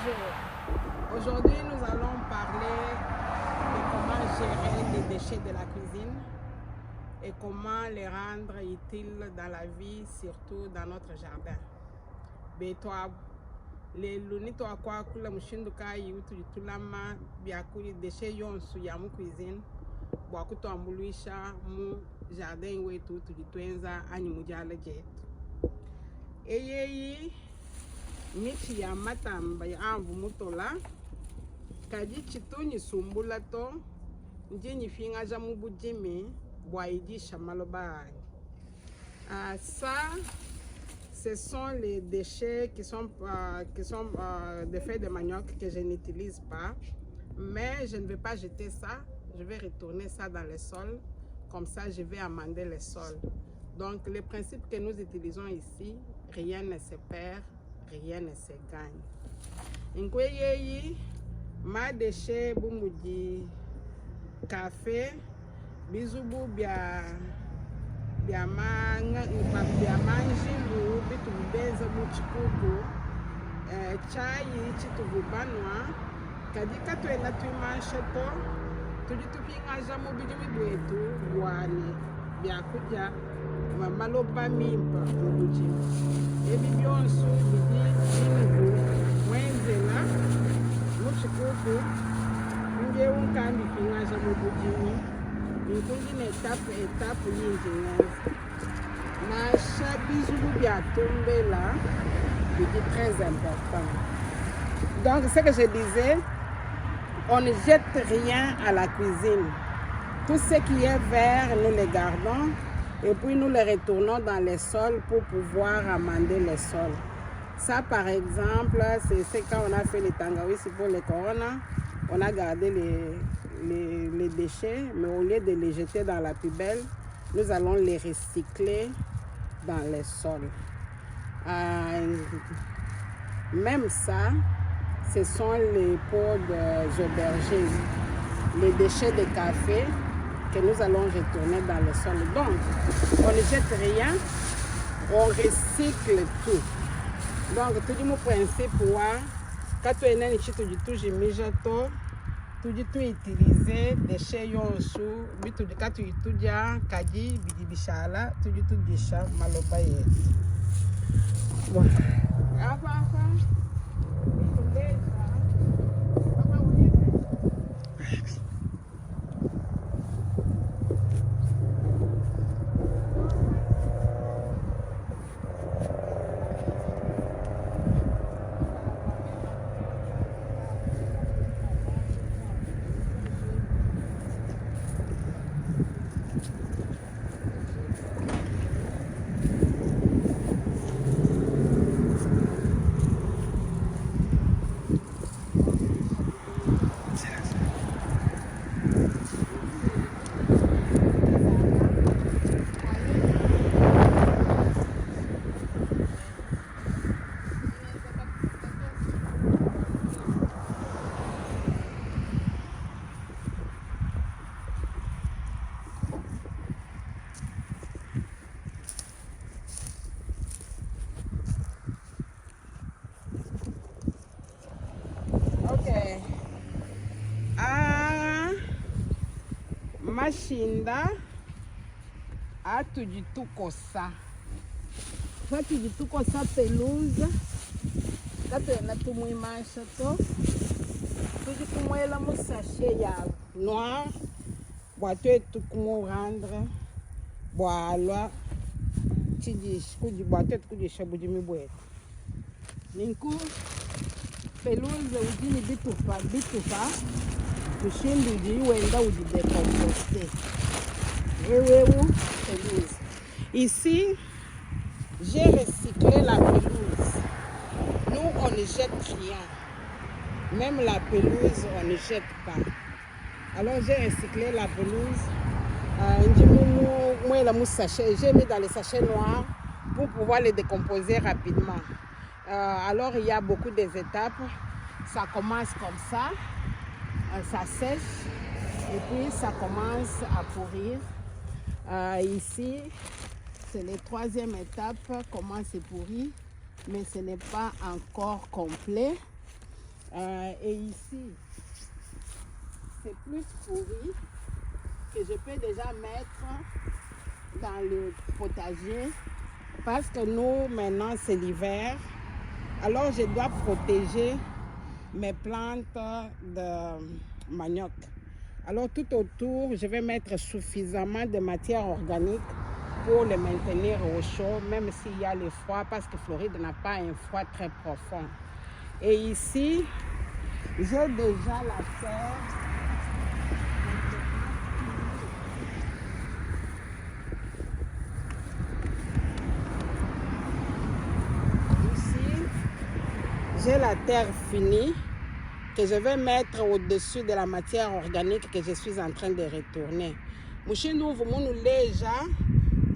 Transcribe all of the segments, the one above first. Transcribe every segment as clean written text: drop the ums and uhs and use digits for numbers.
Bonjour. Aujourd'hui, nous allons parler de comment gérer les déchets de la cuisine et comment les rendre utiles dans la vie, surtout dans notre jardin. Betwa les lunito akwa kula mushinduka yutu tulama biakuli déchets yonsu ya mu cuisine bwakuto ambuluisha mu jardin wetu tulitwenza ani mujala jetu. Eyeyi michi ya matamba ya amvu mutola kadi chituni sumbula to njini finga ja mubujimi bwaidisha maloba. Ça, ce sont les déchets qui sont des feuilles de manioc que je n'utilise pas, mais je ne vais pas jeter ça, je vais retourner ça dans le sol, comme ça je vais amender le sol. Donc le principe que nous utilisons ici, rien ne se perd, rien ne se gagne. Nkweyeyi ma déchet bumuji café bizubu bia manjilu bitu beza muchikuku chai chituvubanwa kadika twena tuimansheto tujitupingaja mubijimi bwetu bwani byakuja maloba mimba mubuji ebi byonso bidi binivu mwenzela muchikuku nge unkambi pingaja mubujimi nkundi na étape yingi na chabizulu bya tombela c'est très important. Donc ce que je disais, on ne jette rien à la cuisine. Tout ce qui est vert, nous le gardons et puis nous le retournons dans les sols pour pouvoir amender les sols. Ça par exemple, c'est quand on a fait les tangawisi pour les corona, on a gardé les déchets, mais au lieu de les jeter dans la poubelle, nous allons les recycler dans les sols. Même ça, ce sont les pots d'aubergine, les déchets de café que nous allons retourner dans le sol. Donc, on ne jette rien, on recycle tout. Donc, tout le principe, quand tu es né, tu utiliser déchets yonsu bitu dikatu ituja kaji bidibishala tu disha maloba yetu. Bon. Mashinda atujitukosa fatujitukosa pelusa katena tumuimasha to tujikumwela musashe ya noir bwatwe tukumu rendre bwalwa chidish kuji bwatwe tukujisha bujimi bwetu ninku pelusa ujini bitufa tushimbi wenda ujidekomposter. Pelouse. Ici, j'ai recyclé la pelouse. Nous, on ne jette rien. Même la pelouse, on ne jette pas. Alors, j'ai recyclé la pelouse. J'ai mis dans les sachets noirs pour pouvoir les décomposer rapidement. Alors, il y a beaucoup d'étapes. Ça commence comme ça. Ça sèche et puis ça commence à pourrir. Ici, c'est la troisième étape, comment c'est pourri, mais ce n'est pas encore complet. Et ici, c'est plus pourri que je peux déjà mettre dans le potager parce que nous, maintenant, c'est l'hiver. Alors, je dois protéger mes plantes de manioc. Alors, tout autour, je vais mettre suffisamment de matière organique pour les maintenir au chaud, même s'il y a le froid, parce que Floride n'a pas un froid très profond. Et ici, j'ai déjà la terre. Ici, j'ai la terre finie que je vais mettre au-dessus de la matière organique que je suis en train de retourner. Mushi nuvu munu leja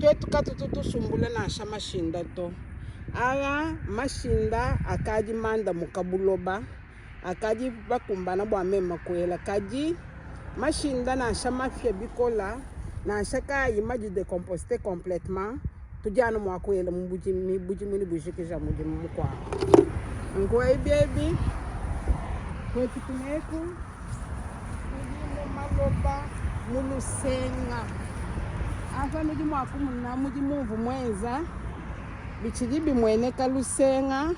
twetuka tutusumbule na sha mashinda to. Aga mashinda akadi manda mukabuloba akadi bakumbana bwa mema kwela kadi mashinda na sha mafia bikola na shaka imaji décomposter complètement tujana mwa kwela mubujimi bujikija mudimu kwa. Ngoi baby kwetukuneku mudimo maloba mulusenga afa mudimu akumuna mudimu vumwenza bichidi bimwene kalusenga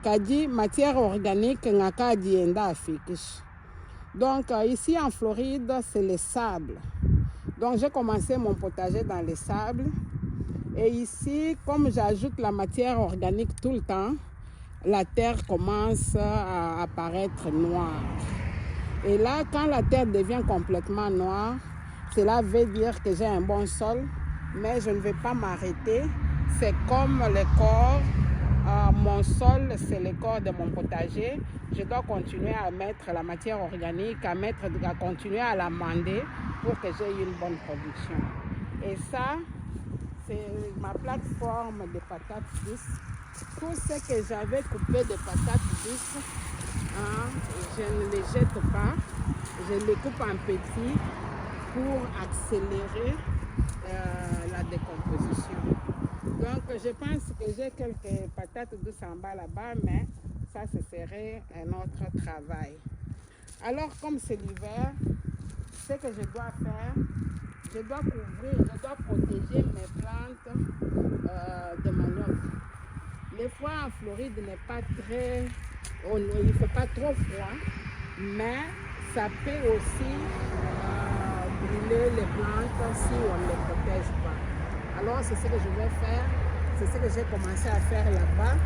kadi matière organique ngakadi enda afikish. Donc ici en Floride c'est le sable. Donc j'ai commencé mon potager dans le sable et ici comme j'ajoute la matière organique tout le temps, la terre commence à apparaître noire. Et là, quand la terre devient complètement noire, cela veut dire que j'ai un bon sol, mais je ne vais pas m'arrêter. C'est comme le corps, mon sol, c'est le corps de mon potager. Je dois continuer à mettre la matière organique, à continuer à l'amender pour que j'ai une bonne production. Et ça, c'est ma plateforme de patates douces. Tout ce que j'avais coupé de patates douces, je ne les jette pas, je les coupe en petits pour accélérer la décomposition. Donc je pense que j'ai quelques patates douces en bas là-bas, mais ça ce serait un autre travail. Alors comme c'est l'hiver, ce que je dois faire, je dois couvrir, je dois protéger mes plantes de manioc. Le froid en Floride n'est pas très... il ne fait pas trop froid, mais ça peut aussi brûler les plantes si on ne les protège pas. Alors c'est ce que je vais faire, c'est ce que j'ai commencé à faire là-bas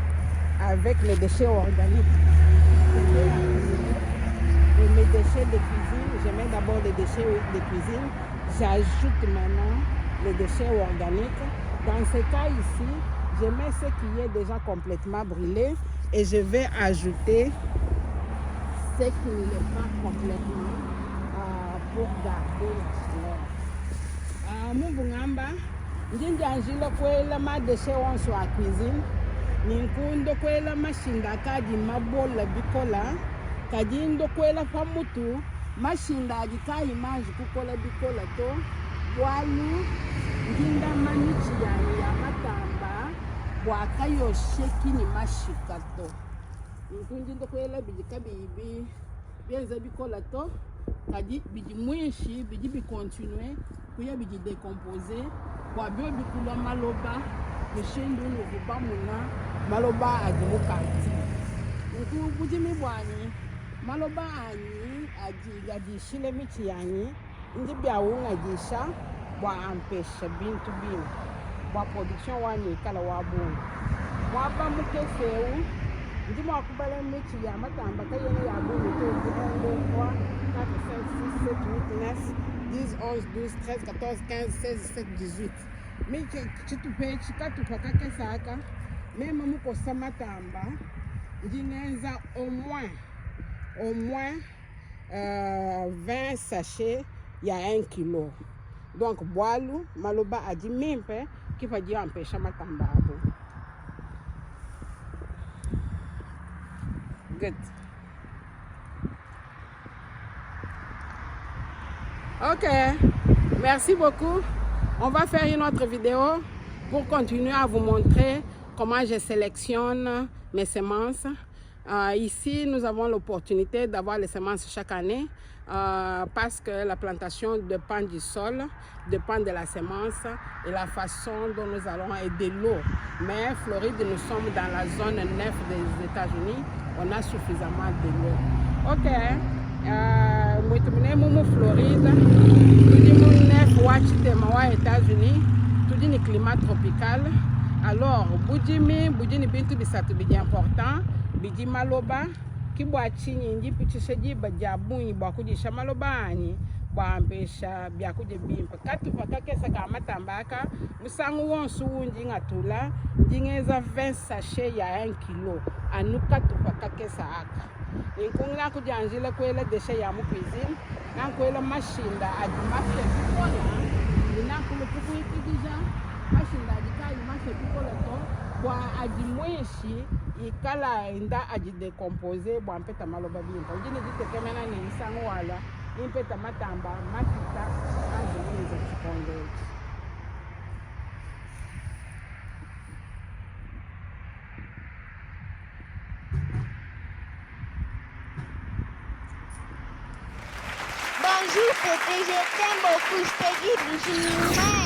avec les déchets organiques. Et mes déchets de cuisine, je mets d'abord les déchets de cuisine, j'ajoute maintenant les déchets organiques. Dans ce cas ici, je mets ce qui est déjà complètement brûlé et je vais ajouter ce qui ne l'est pas complètement pour garder la chaleur. Mubungamba, njinjanjila kwela ma déchets on soit cuisine, ninkundo kwela mashinda kadi mabola bikola, kadi ndo kwela famutu, mashinda ajikayi maji kukola bikola to, walu, njinda manichi ya matamba, wakayo sheki ni mashikato. Nkunji ndo kwela bijika bibi bienza bikola to kadi biji mwenshi biji bi continuer kuya biji décomposer kwa bio bikula maloba bishindu no bamuna maloba ajimu kanti. Nku buji mi bwani maloba ani aji shile michi yani ndi bia wunga jisha bwa ampesha bintu bin bwa production wani kala wabu waba mukefeu ndi mwakubala michi ya matamba kayene ya bunu to 1 2 3 4 5 6 7 8 9 10 11 12 13 14 15 16 17 18 mais tu peux chikatu pakake saka même muko samatamba ndinenza au moins 20 sachets il y a 1 kilo. Donc boilu maloba a dit même qui va dire empêcher matamba. Good. Ok, merci beaucoup. On va faire une autre vidéo pour continuer à vous montrer comment je sélectionne mes semences. Ici, nous avons l'opportunité d'avoir les semences chaque année parce que la plantation dépend du sol, dépend de la semence et la façon dont nous allons et de l'eau. Mais Floride, nous sommes dans la zone nef des États-Unis, on a suffisamment de l'eau. Ok, moi Floride, tout le nef aux États-Unis, tout le climat tropical. Alors, Boudjimi bintu bisatu bidi important, bidi maloba, ki bwa chini ndi pichiseji bajabuni bwa kujisha maloba ani, bwa ambesha bya kuje bimpa. Katu pakakesa kama tambaka, musangu wonsu unji ngatula, njingeza 20 sachet ya 1 kilo, anu katu pakakesa aka. Nkungla kujanjila kwela deshe ya mu cuisine, na kwela mashinda adimafya kukona, ninakulu kukuikidija, mashinda adika imafya kukola to, bwa adimweshi, ikala inda ajidecompose, bwa mpeta maloba bimpa. Ujini jite kemena ni isangu wala, impeta matamba, matita, adimweza chikonde. Bonjour, je t'aime beaucoup, je te dis bisous.